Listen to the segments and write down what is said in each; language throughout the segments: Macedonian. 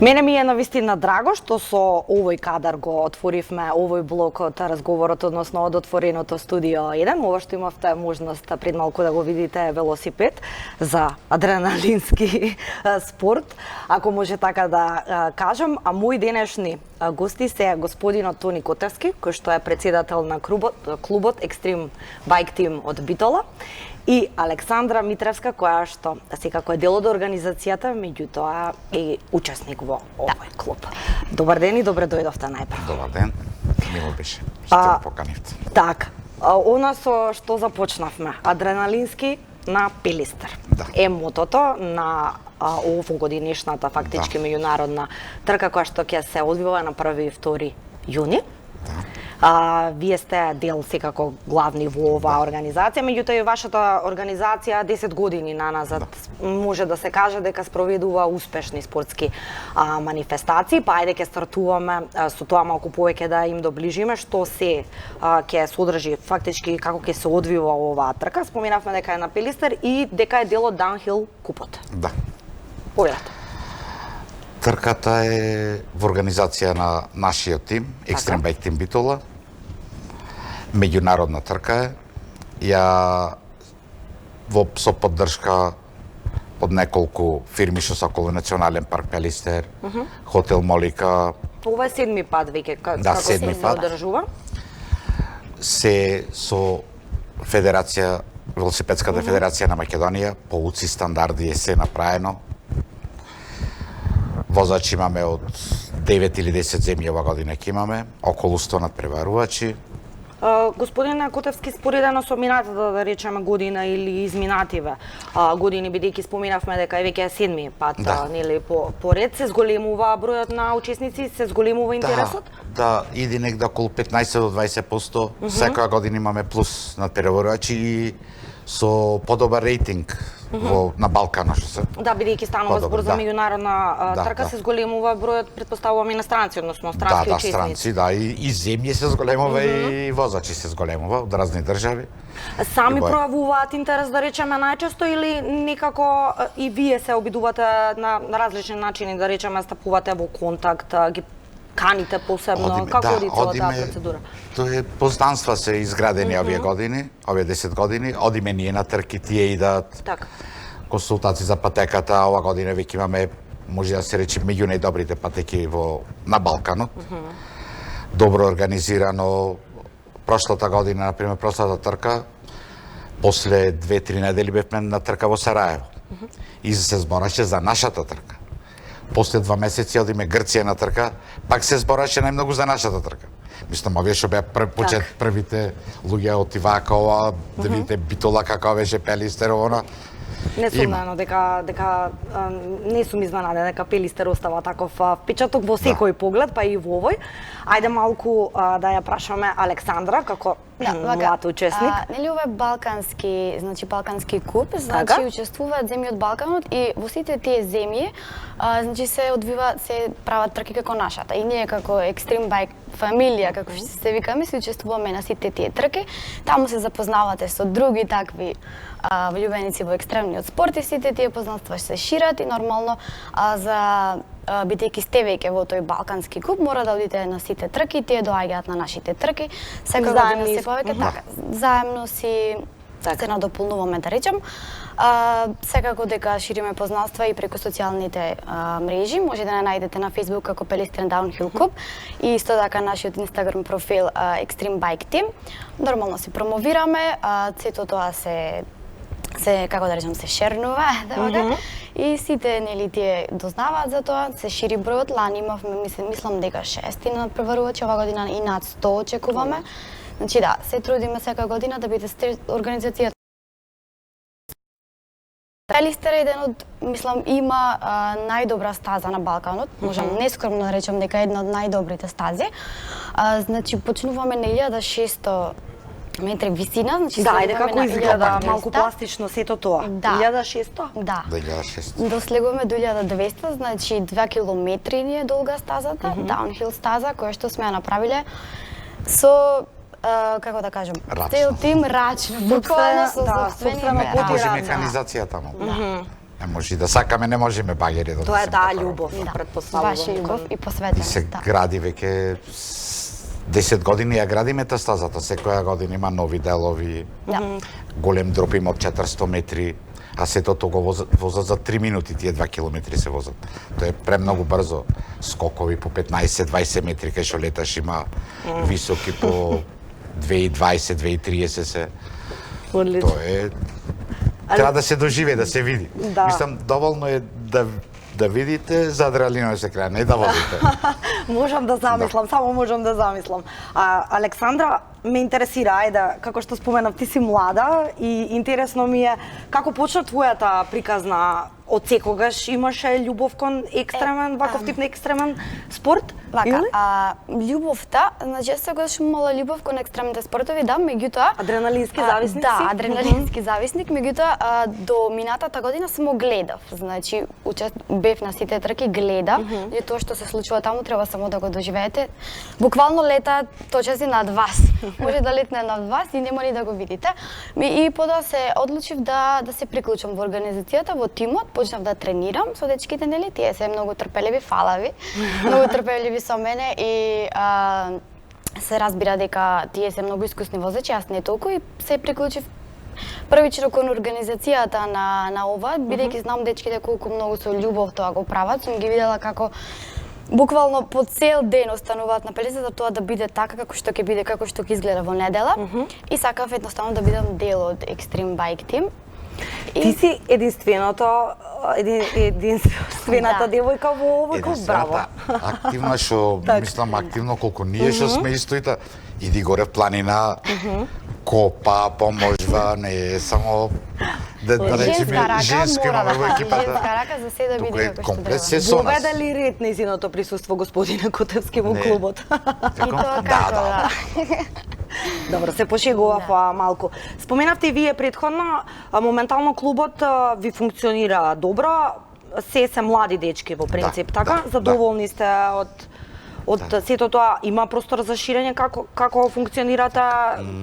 Мене ми е навистина драго што со овој кадар го отворивме овој блок од разговорот односно од отвореното студио 1. Ова што имавте можност пред малку да го видите е велосипед за адреналински спорт, ако може така да кажам. А мои денешни гости се господинот Тони Котевски, кој што е председател на клубот Extreme Bike Team од Битола, и Александра Митревска, која што секако е дел од организацијата, меѓутоа е учесник во овој клуб. Добар ден и добре дојдовте најпрво. Добар ден, мило беше што ме поканивте. Така, она со што започнавме, адреналински на Пилистер. Да. Е мотото на овогодинишната фактички меѓународна трка која што ќе се одвива на 1 и 2 јуни. Вие сте дел секако главни во оваа организација, меѓутоа и вашата организација 10 години наназад може да се каже дека спроведува успешни спортски манифестации, па ајде ќе стартуваме со тоа малку повеќе да им доближиме што се ќе содржи фактички како ќе се одвива оваа трка. Споменавме дека е на Пилистер и дека е дел од Downhill купот. Да. Поведете. Трката е во организација на нашиот тим, Extreme Bike Team Битола. Меѓународна трка е. Ја со поддршка од неколку фирми што се околу Национален парк Пилистер, Хотел Молика. Ова е 7-ми пат веќе како се одржува. Се со Федерација, Велосипедската федерација на Македонија, по УЦИ стандарди е се направено. Возачи имаме од 9 или 10 земји ова година ќе имаме, околу 100 надпреварувачи. Господине Котевски, споредено со минатата, да речеме, година или изминативе години, бидејќи споменавме дека е веќе 7-ми пат, нели, поред, се зголемува бројот на учесници, се зголемува интересот? Да, иди негде околу 15 до 20%. Секоја година имаме плюс надпреварувачи и со подобар рейтинг на Балкана, што се. Да, бидејќи станува збор за меѓународна трка, се зголемува бројот, претпоставувам, и на странци, односно странски учесници. Да, странци, да, и земји се зголемува и возачи се зголемува од разни држави. Сами пројавуваат интерес, да речеме, најчесто или некако и вие се обидувате на различни начини, да речеме, стапувате во контакт, ги каните посебно, како оди целата таа процедура? Тоа е познанства се изградени овие години, овие 10 години, одиме ние на трки, тие идат. Така. Консултации за патеката, ова година веќе имаме, може да се рече, меѓу најдобрите патеки на Балканот. Добро организирано. Прошлата година, например, прошлата трка, после 2-3 недели бевме на трка во Сараево. И се збораше за нашата трка. После 2 месеци одиме Грција на трка, пак се збораше најмногу за нашата трка. Мислам, овие што беа првите луѓе отивака ова, да видите Битола како беше Пилистер, она. Не сум дека не сум изненадена дека Пилистер остава таков впечаток во секој поглед, па и во овој. Ајде малку да ја прашаме Александра како млад учесник. Нели ова е балкански куп, значи учествуваат земји од Балканот и во сите тие земји значи се прават трки како нашата. И ние како Extreme Bike фамилија, како што се викаме, се учествуваме на сите тие трки. Таму се запознавате со други такви влюбеници во екстремниот спорт и сите тие познанства се шират и нормално бидејќи сте веќе во тој балкански клуб, мора да одите на сите трки, тие доаѓаат на нашите трки. Секоја година се повеќе така. Заедно се надополнуваме, да речем. Секако дека шириме познанства и преку социјалните мрежи, може да не најдете на Facebook како Пилистер Downhill Club и исто така нашиот Instagram профил Extreme Bike Team. Нормално се промовираме, сето тоа се како да речем се шернува, и сите нели тие дознаваат за тоа, се шири бројот. Лани имавме, мислам дека 6 надпреварувачи, ова година и над 100 очекуваме. Значи да, се трудиме секоја година да биде организацијата. Пилистер е еден од, мислам, има најдобра стаза на Балканот, можам нескромно да речем дека е една од најдобрите стази. Значи почнуваме на 1600 метри висина, значи ајде како изгледа малку пластично сето тоа. 1600? Да. 1600. Дослегуваме до 1200, значи 2 километри ни е долга стазата, downhill стаза која што сме ја направиле со како да кажам, цел тим рачно, буквално со собствени може механизација таму. Не може и да сакаме, не можеме багери да Тоа е носиме таа така љубов, Да. претпоставувам. Баш е љубов и И посветеност. се Да. гради веќе 10 години ја градиме та стазата, секоја година има нови делови, Да. голем дроп има од 400 метри, а сето тоа го возат за 3 минути, тие 2 километри се возат. Тоа е премногу брзо. Скокови по 15-20 метри, кај што леташ има високи по 2,20, 2,30 се. Одлично. Тоа е... Треба да се доживее, да се види. Да. Мислам, доволно е да видите, за адреналинот се крај, не да водите. Можам да замислам, само можам да замислам. Александра, ме интересира, ајде, како што споменав, ти си млада и интересно ми е како почна твојата приказна. Од секогаш имаше љубов кон екстремен, ваков тип на екстремен спорт? Вака, Или? љубовта, значи јас сегаш имала љубов кон екстремните спортови, да, меѓутоа Адреналински зависник Да, си? адреналински зависник, меѓутоа до минатата година само гледав. Значи, бев на сите трки, гледав, и тоа што се случува таму треба само да го доживеете. Буквално лета точаси над вас. Може да летне над вас и нема ни да го видите. И потоа се одлучив да се приклучам во организацијата, во тимот, почнав да тренирам со дечките, нели, тие се многу трпеливи, фалави, многу трпеливи со мене и се разбира дека тие се многу искусни возачи, јас не толку, и се приклучив првично кон организацијата на ова, бидејќи знам дечките колку многу со љубов тоа го прават, сум ги видела како буквално по цел ден остануваат на пелеза за тоа да биде така како што ќе биде, како што ќе изгледа во недела. И сакав едноставно да бидам дел од Extreme Bike Team. Ти си единствената Да. девојка во овој клуб, браво. Активна што, мислам, активно колку ние што сме исто и иди горе в планина, копа, поможва, не е само да речеме Женска рака женско мора имаме да во фати, екипата. женска рака за се да Тука биде е како што комплет треба. се со нас. Воведе ли ред нејзиното присуство господине Котевски во Не. клубот? И тоа како да. Добро, се пошегував малку. Споменавте и вие претходно, моментално клубот ви функционира добро, се млади дечки во принцип, така? да, Задоволни сте од сето тоа, има простор за ширење, како функционирате,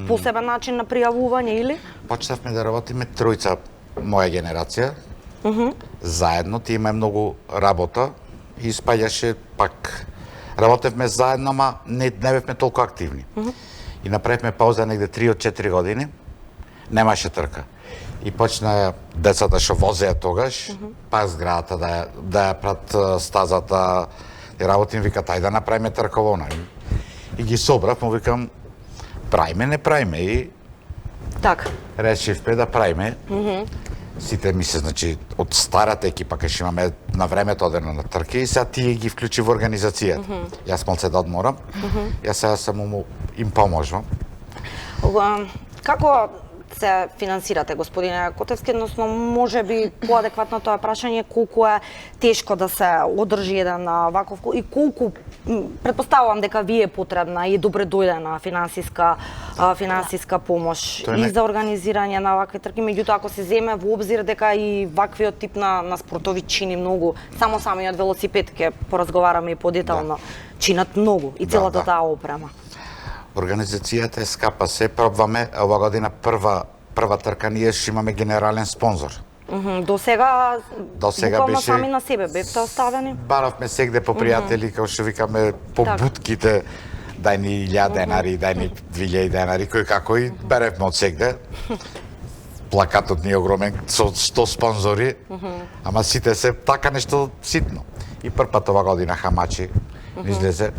посебен начин на пријавување или? Почнавме да работиме тројца моја генерација. Заедно, ти има многу работа и спаѓаше пак. Работевме заедно, ама не бевме толку активни. И направивме пауза негде 3 од 4 години. Немаше трка. И почна децата што возеа тогаш, пак зградата да ја прат стазата, и работим, викат, ајде да направиме трка во она. И ги собрав, му викам, прајме, не прајме. И Така. решивме да праиме. Сите ми се, значи, од старата екипа, кај што имаме на времето одено на трки, и сега тие ги вклучи во организацијата. Јас малце да одморам, јас сега само им поможувам. Како се финансирате, господине Котевски, односно може би поадекватно тоа прашање колку е тешко да се одржи еден ваков клуб и колку претпоставувам дека ви е потребна и добре дојдена финансиска помош Тоа и не- за организирање на вакви трки, меѓутоа ако се земе во обзир дека и ваквиот тип на спортови чини многу, само самиот велосипед ќе поразговараме и подетално, чинат многу и целата да. таа опрема. Организацијата е скапа, се пробваме, ова година прва трка ние што имаме генерален спонзор. До сега буквално беше- сами на себе бевте оставени. Баравме сегде по пријатели, како што викаме, по Така. бутките, дај ни 1000 денари, дај ни 2000 денари, кој како и беревме од сегде. Плакатот ни е огромен, со 100 спонзори, ама сите се така нешто ситно. И првпат ова година Хамачи излезе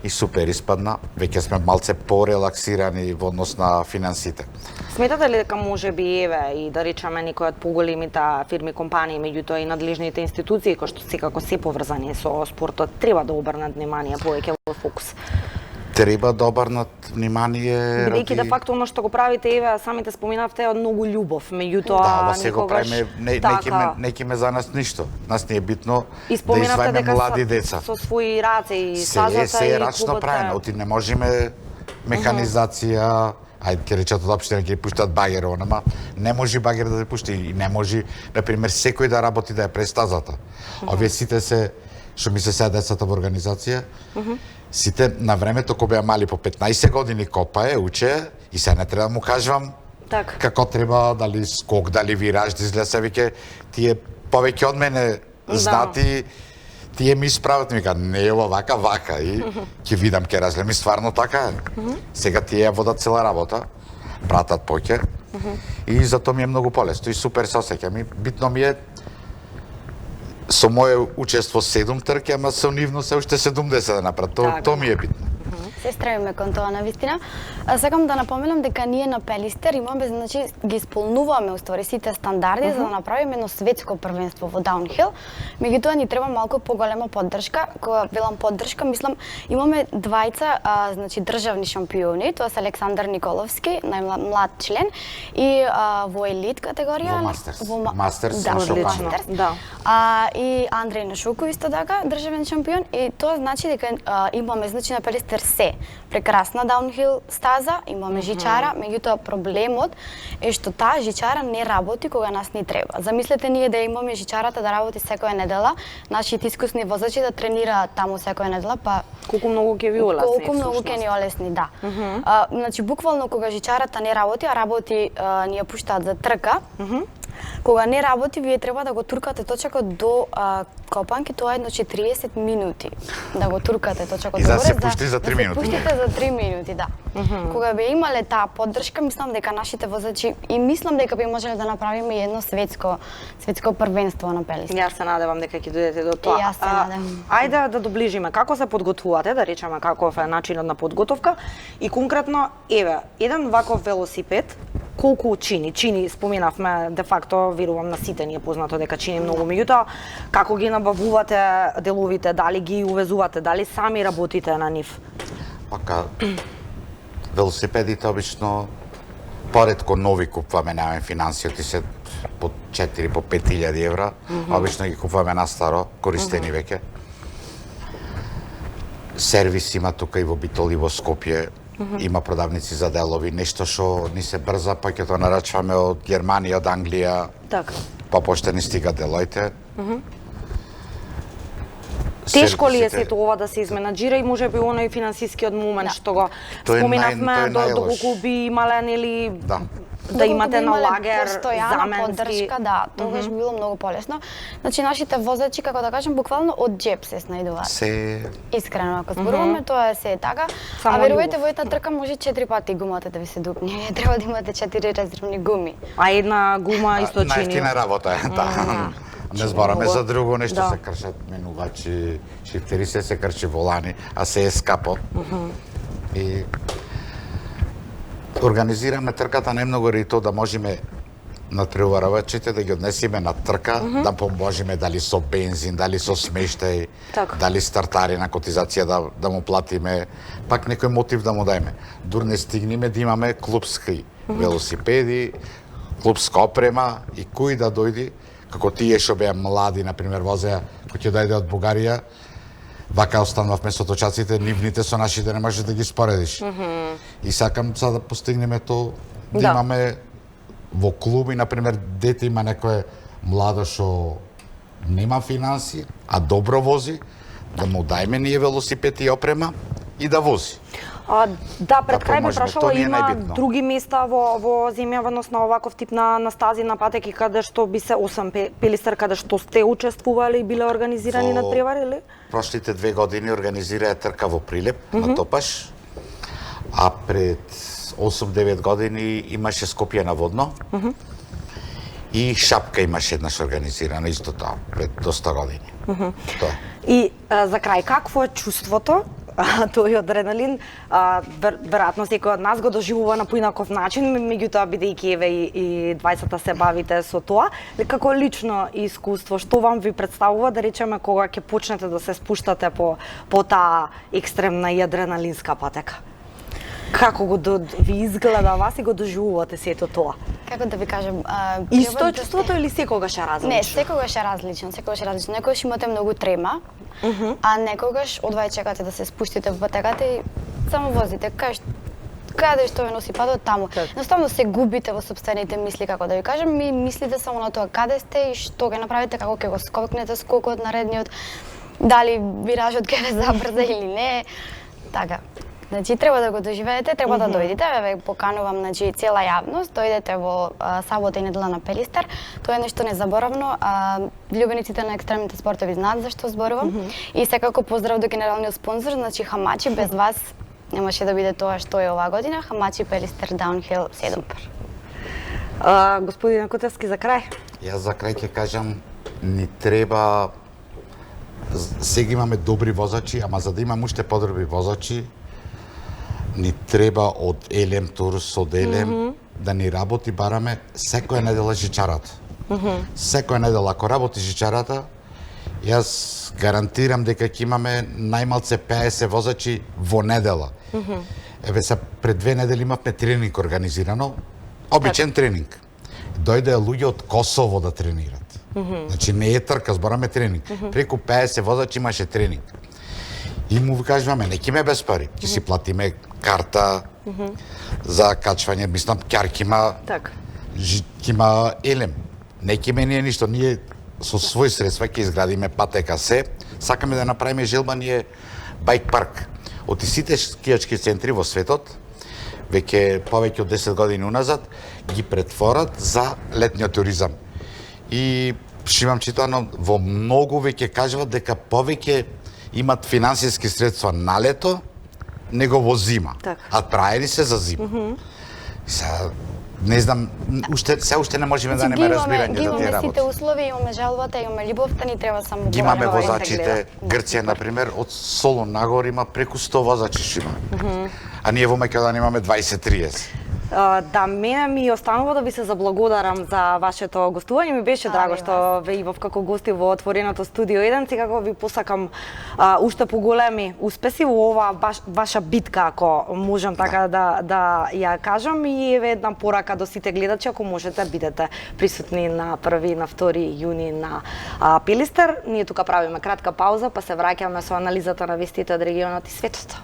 и супер испадна. Веќе сме малце порелаксирани во однос на финансите. Сметате ли дека може би еве и да речеме некои од поголемите фирми, компании, меѓутоа и надлежните институции кои што секако се поврзани со спортот, треба да обрнат внимание повеќе во фокус? Треба да обрнат внимание Бидејќи де факто оно што го правите, еве самите споминавте е од многу љубов, меѓутоа Да, ова се го никогаш правиме, не ќе ме за нас ништо. Нас ни е битно И да споминавте извајме дека млади деца. со своји раце и стазата Се и е рачно клубот правено, оти не можеме механизација, ајде ќе речат од општина ќе пуштат багер, ама не може багер да се пушти и не може, например, секој да работи да ја престазата. Овие сите се што ми се сега децата во организација, сите на времето кога беа мали по 15 години копае, уче и се не треба да му кажувам Така. како треба, дали скок, дали вираж, да изгледа се веќе тие повеќе од мене знати, тие ми исправат, ми кажа, не е ова вака, вака, и ќе видам, ќе разгледам, и стварно така е. Сега тие ја водат цела работа, пратат поќе, и затоа ми е многу полесно, и супер се осеќам, и битно ми е, со моје учество 7 трки, ама со нивно се уште 70 да направат, тоа ми е битно. Се стремиме кон тоа на вистина. Сакам да напоменам дека ние на Пелистер имаме, значи, ги исполнуваме уствари сите стандарди за да направиме едно светско првенство во даунхил. Меѓутоа ни треба малку поголема поддршка. Кога велам поддршка, мислам имаме двајца значи државни шампиони, тоа се Александар Николовски, најмлад член, и во елит категорија, во мастерс, да, одлично. Да. И Андреј Нашуков исто така државен шампион, и тоа значи дека имаме, значи, на Пелистер се прекрасна даунхил стаза, имаме жичара, меѓутоа проблемот е што таа жичара не работи кога нас ни треба. Замислете ние да имаме жичарата да работи секоја недела, нашите искусни возачи да тренираат таму секоја недела, па колку многу ќе ви олесни. Колку многу ќе ни олесни, да. Значи буквално кога жичарата не работи, а работи ни ја пуштаат за трка. Кога не работи, вие треба да го туркате точакот до Копанки, тоа е едно 40 минути. Да го туркате точакот догоре. И се пушти за 3 минути. Да се пуштите за 3 минути, да. Кога би имале таа поддршка, мислам дека нашите возачи, и мислам дека би можеле да направиме едно светско првенство на Пелистер. Јас се надевам дека ќе дојдете до тоа. И јас се надевам. Ајде да доближиме. Како се подготвувате, да речеме каков е начинот на подготовка, и конкретно, еве, еден ваков велосипед, колку чини, споменавме, де факто, верувам на сите ни е познато дека чини многу, меѓутоа, како ги набавувате деловите, дали ги увезувате, дали сами работите на нив? Пака, велосипедите обично поредко нови купуваме, немаме финансиот и се по 4 по 5000 евра, обично ги купуваме на старо, користени веќе. Сервис има тука и во Битол и во Скопје, има продавници за делови, нешто што ни се брза, па ќе тоа нарачваме од Германија, од Англија, Така. па поште ни стига делоите. Тешко ли е сето ова да се изменаџира и можеби оној финансискиот момент што го споменавме, доколку би имале, нели, да имате на лагер заменски поддршка, да, тогаш би било многу полесно. Значи нашите возачи, како да кажем, буквално од џеп се снајдуваат. Искрено, ако зборуваме, тоа се е така. А верувајте, во една трка може 4 пати гумата да ви се дупне. Не треба да имате 4 резервни гуми. А една гума исто чини. Најефтина работа е, да. Не збораме за друго нешто, се кршат менувачи, шифтери се крши волани, а се е скапо. И организираме трката најмногу и тоа да можеме натпреварувачите да ги однесеме на трка, да поможеме дали со бензин, дали со смештај, дали стартарина, котизација да му платиме, пак некој мотив да му дајме. Дур не стигнеме да имаме клубски велосипеди, клубска опрема и кој да дојди, како тие што беа млади, например, возеа, кој ќе дојде од Бугарија, вака останавме со точаците, нивните со нашите не можеш да ги споредиш. И сакам сега да постигнеме тоа, да имаме во клуби, например, дете има некое младо што нема финанси, а добро вози, да му дајме ние велосипед и опрема и да вози. Да, пред крај би прашала, има други места во земјава, односно оваков тип на стази, на патеки, каде што би се, осам Пелистер, каде што сте учествували и биле организирани надпревари, или? Прошлите 2 години организираа трка во Прилеп, на Топаш, а пред 8-9 години имаше Скопје на Водно, и Шапка имаше еднаш организирано исто тоа, пред доста години. Тоа. И за крај, какво е чувството? Тој адреналин, веројатно секој од нас го доживува на поинаков начин, меѓутоа бидејќи еве и двајцата се бавите со тоа, како лично искуство, што вам ви представува, да речеме, кога ќе почнете да се спуштате по таа екстремна и адреналинска патека? Како го ви изгледа вас и го доживувате сето тоа? Како да ви кажем, исто чувството или секогаш е различно? Не, секогаш е различно, Некогаш имате многу трема, а некогаш одвај чекате да се спуштите во патеката и само возите, каде што ве носи падот таму. Едноставно се губите во сопствените мисли, како да ви кажем, и мислите само на тоа каде сте и што ќе направите, како ќе го скокнете скокот наредниот, дали виражот ќе ве забрза или не. Така. Значи треба да го доживеете, треба да дојдете, ве поканувам значи цела јавност, дојдете во сабота и недела на Пелистер. Тоа е нешто незаборавно. Љубениците на екстремните спортови знаат за што зборувам. И секако поздрав до генералниот спонзор, значи Хамачи, без вас немаше да биде тоа што е оваа година. Хамачи Пелистер Даунхил 7. Господин Кутевски, за крај? Јас за крај ќе кажам, ни треба, сега имаме добри возачи, ама за да имам уште подобри возачи, ни треба од Елем Турс, од Елем, да ни работи бараме секоја недела жичарата. Секоја недела, ако работи жичарата, јас гарантирам дека ќе имаме најмалце 50 возачи во недела. Еве се пред 2 недели имавме тренинг организирано, обичен тренинг. Дојде луѓе од Косово да тренират. Значи не е трка, збораме тренинг. Преку 50 возачи имаше тренинг. И му кажуваме, не ќе ме без пари, ќе си платиме карта за качвање, мислам, ќарки има, ќе има Елем. Не ќе ме ние ништо, ние со свој средства ќе изградиме патека се, сакаме да направиме желба ние байк парк. Од сите скијачки центри во светот, веќе повеќе од 10 години уназад, ги претворат за летниот туризам. И шимам читано, во многу веќе кажуват дека повеќе имат финансиски средства на лето, него во зима. А праени се за зима. Не знам, уште не можеме да немаме разбирање за тие работи. Ги имаме сите услови, имаме жалбата, имаме љубовта, ни треба само ги имаме возачите. Грција, например, од Солун нагоре има преку 100 возачи шима. А ние во Македонија имаме 20-30. Да, мене ми останува да ви се заблагодарам за вашето гостување. Ми беше драго што ве имав како гости во отвореното студио 1. Секако ви посакам уште поголеми успеси во оваа ваша битка, ако можам така да ја кажам. И еве една порака до сите гледачи, ако можете, бидете присутни на 1 и на 2 јуни на Пелистер. Ние тука правиме кратка пауза, па се враќаме со анализата на вестите од регионот и светот.